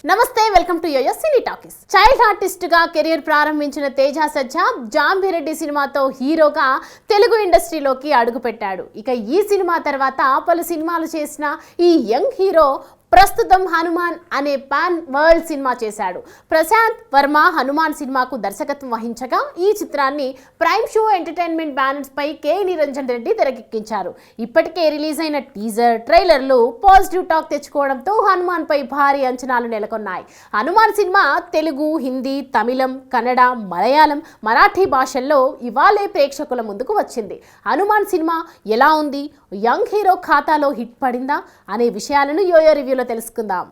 నమస్తే, welcome to YoYo cine talkies. Child artist గా career ప్రారంభించిన తేజ సజ్జా జాంబిరెడ్డి సినిమాతో హీరోగా తెలుగు ఇండస్ట్రీలోకి అడుగుపెట్టాడు. ఇక ఈ సినిమా తర్వాత పలు సినిమాలు చేసిన ఈ యంగ్ హీరో ప్రస్తుతం హనుమాన్ అనే పాన్ వరల్డ్ సినిమా చేశాడు. ప్రశాంత్ వర్మ హనుమాన్ సినిమాకు దర్శకత్వం వహించగా ఈ చిత్రాన్ని ప్రైమ్ షో ఎంటర్టైన్మెంట్ బ్యానర్స్ పై కె నిరంజన్ రెడ్డి తెరకెక్కించారు. ఇప్పటికే రిలీజ్ అయిన టీజర్, ట్రైలర్లు పాజిటివ్ టాక్ తెచ్చుకోవడంతో హనుమాన్ పై భారీ అంచనాలు నెలకొన్నాయి. హనుమాన్ సినిమా తెలుగు, హిందీ, తమిళం, కన్నడ, మలయాళం, మరాఠీ భాషల్లో ఇవాళే ప్రేక్షకుల ముందుకు వచ్చింది. హనుమాన్ సినిమా ఎలా ఉంది, యంగ్ హీరో ఖాతాలో హిట్ పడిందా అనే విషయాలను యోయో రివ్యూలో తెలుసుకుందాం.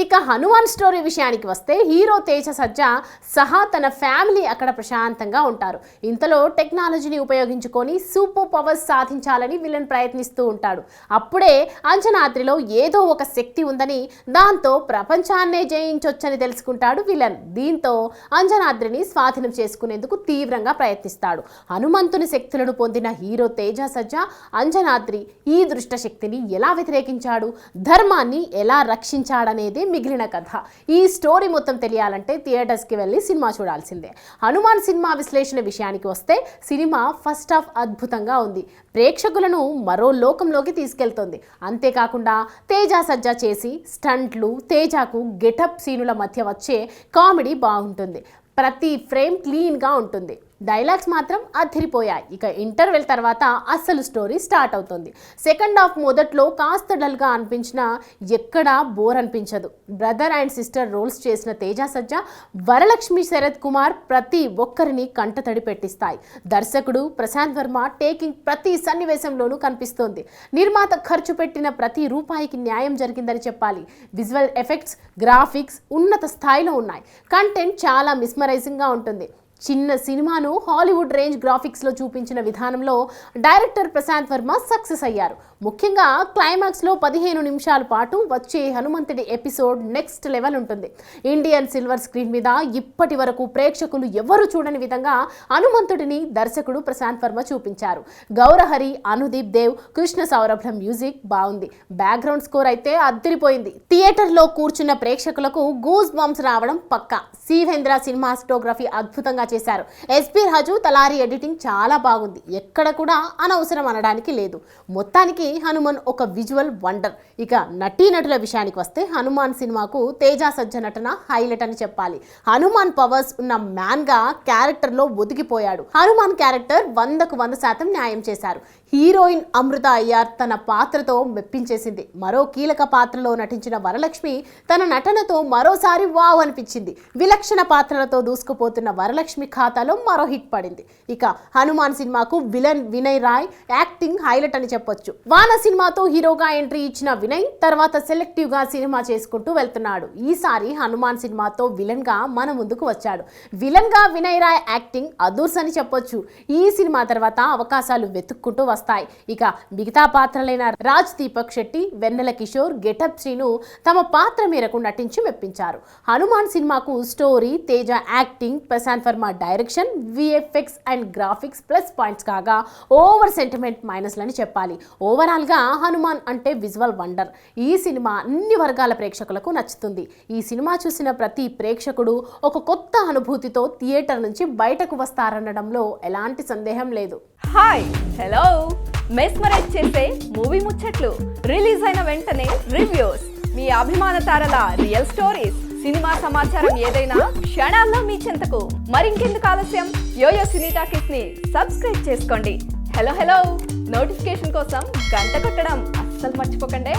ఇక హనుమాన్ స్టోరీ విషయానికి వస్తే హీరో తేజ సజ్జా సహా తన ఫ్యామిలీ అక్కడ ప్రశాంతంగా ఉంటారు. ఇంతలో టెక్నాలజీని ఉపయోగించుకొని సూపర్ పవర్స్ సాధించాలని విలన్ ప్రయత్నిస్తూ ఉంటాడు. అప్పుడే అంజనాద్రిలో ఏదో ఒక శక్తి ఉందని, దాంతో ప్రపంచాన్నే జయించొచ్చని తెలుసుకుంటాడు విలన్. దీంతో అంజనాద్రిని స్వాధీనం చేసుకునేందుకు తీవ్రంగా ప్రయత్నిస్తాడు. హనుమంతుని శక్తులను పొందిన హీరో తేజ సజ్జా అంజనాద్రి ఈ దుష్ట శక్తిని ఎలా వ్యతిరేకించాడు, ధర్మాన్ని ఎలా రక్షించాడనేది మిగిలిన కథ. ఈ స్టోరీ మొత్తం తెలియాలంటే థియేటర్స్కి వెళ్ళి సినిమా చూడాల్సిందే. హనుమాన్ సినిమా విశ్లేషణ విషయానికి వస్తే సినిమా ఫస్ట్ హాఫ్ అద్భుతంగా ఉంది. ప్రేక్షకులను మరో లోకంలోకి తీసుకెళ్తోంది. అంతేకాకుండా తేజ సజ్జా చేసి స్టంట్లు, తేజకు గెటప్ సీనుల మధ్య వచ్చే కామెడీ బాగుంటుంది. ప్రతి ఫ్రేమ్ క్లీన్గా ఉంటుంది. డైలాగ్స్ మాత్రం అదిరిపోయాయి. ఇక ఇంటర్వెల్ తర్వాత అసలు స్టోరీ స్టార్ట్ అవుతుంది. సెకండ్ హాఫ్ మొదట్లో కాస్త డల్గా అనిపించినా ఎక్కడా బోర్ అనిపించదు. బ్రదర్ అండ్ సిస్టర్ రోల్స్ చేసిన తేజ సజ్జా, వరలక్ష్మి, శరత్ కుమార్ ప్రతి ఒక్కరిని కంటతడి పెట్టిస్తాయి. దర్శకుడు ప్రశాంత్ వర్మ టేకింగ్ ప్రతి సన్నివేశంలోనూ కనిపిస్తోంది. నిర్మాత ఖర్చు పెట్టిన ప్రతి రూపాయికి న్యాయం జరిగిందని చెప్పాలి. విజువల్ ఎఫెక్ట్స్, గ్రాఫిక్స్ ఉన్నత స్థాయిలో ఉన్నాయి. కంటెంట్ చాలా మిస్మరైజింగ్గా ఉంటుంది. చిన్న సినిమాను హాలీవుడ్ రేంజ్ గ్రాఫిక్స్లో చూపించిన విధానంలో డైరెక్టర్ ప్రశాంత్ వర్మ సక్సెస్ అయ్యారు. ముఖ్యంగా క్లైమాక్స్లో 15 నిమిషాల పాటు వచ్చే హనుమంతుడి ఎపిసోడ్ నెక్స్ట్ లెవెల్ ఉంటుంది. ఇండియన్ సిల్వర్ స్క్రీన్ మీద ఇప్పటి వరకు ప్రేక్షకులు ఎవరు చూడని విధంగా హనుమంతుడిని దర్శకుడు ప్రశాంత్ వర్మ చూపించారు. గౌరహరి, అనుదీప్ దేవ్, కృష్ణ సౌరభ్యం మ్యూజిక్ బాగుంది. బ్యాక్గ్రౌండ్ స్కోర్ అయితే అదిరిపోయింది. థియేటర్లో కూర్చున్న ప్రేక్షకులకు గూస్ బంప్స్ రావడం పక్కా. సివేంద్ర సినిమాటోగ్రఫీ అద్భుతంగా చేశారు. ఎస్పీ రాజు తలారి ఎడిటింగ్ చాలా బాగుంది. ఎక్కడ కూడా అనవసరం అనడానికి లేదు. మొత్తానికి హనుమాన్ ఒక విజువల్ వండర్. ఇక నటీనటుల విషయానికి వస్తే హనుమాన్ సినిమాకు తేజ సజ్జా నటన హైలైట్ అని చెప్పాలి. హనుమాన్ పవర్స్ ఉన్న మ్యాన్ గా క్యారెక్టర్ లో ఒదిగిపోయాడు. హనుమాన్ క్యారెక్టర్ 100కు 100% న్యాయం చేశారు. హీరోయిన్ అమృత అయ్యార్ తన పాత్రతో మెప్పించేసింది. మరో కీలక పాత్రలో నటించిన వరలక్ష్మి తన నటనతో మరోసారి వావ్ అనిపించింది. విలక్షణ పాత్రలతో దూసుకుపోతున్న వరలక్ష్మి ఖాతాలో మరో హిట్ పడింది. ఇక హనుమాన్ సినిమాకు villain Vinay Rai acting highlight అని చెప్పొచ్చు. వాన సినిమాతో హీరోగా ఎంట్రీ ఇచ్చిన వినయ్ తర్వాత సెలెక్టివ్ గా సినిమా చేసుకుంటూ వెళ్తున్నాడు. ఈసారి హనుమాన్ సినిమాతో విలన్ గా మన ముందుకు వచ్చాడు. విలన్ గా వినయ్ రాయ్ యాక్టింగ్ అదూర్స్ అని చెప్పొచ్చు. ఈ సినిమా తర్వాత అవకాశాలు వెతుక్కుంటూ వస్తాయి. ఇక మిగతా పాత్రలైన రాజ్ దీపక్ శెట్టి, వెన్నెల కిషోర్, గెటప్ శ్రీను తమ పాత్ర మేరకు నటించి మెప్పించారు. హనుమాన్ సినిమాకు story, Teja acting, Prashanth Varma direction, VFX and graphics plus points కాగా ఓవర్ సెంటిమెంట్ మైనస్లని చెప్పాలి. ఓవరాల్గా హనుమాన్ అంటే విజువల్ వండర్. ఈ సినిమా అన్ని వర్గాల ప్రేక్షకులకు నచ్చుతుంది. ఈ సినిమా చూసిన ప్రతి ప్రేక్షకుడు ఒక కొత్త అనుభూతితో థియేటర్ నుంచి బయటకు వస్తారనడంలో ఎలాంటి సందేహం లేదు. హాయ్, హలో, మెస్మరైజ్ చేసే మూవీ ముచ్చట్లు, రిలీజ్ అయిన వెంటనే రివ్యూస్, మీ అభిమాన తారల రియల్ స్టోరీస్, సినిమా సమాచారం ఏదైనా క్షణాల్లో మీ చెంతకు. మరింకెందుకు ఆలస్యం, యోయో సినీ టాకీస్ ని సబ్స్క్రైబ్ చేసుకోండి. హలో, నోటిఫికేషన్ కోసం గంట కొట్టడం అస్సలు మర్చిపోకండి.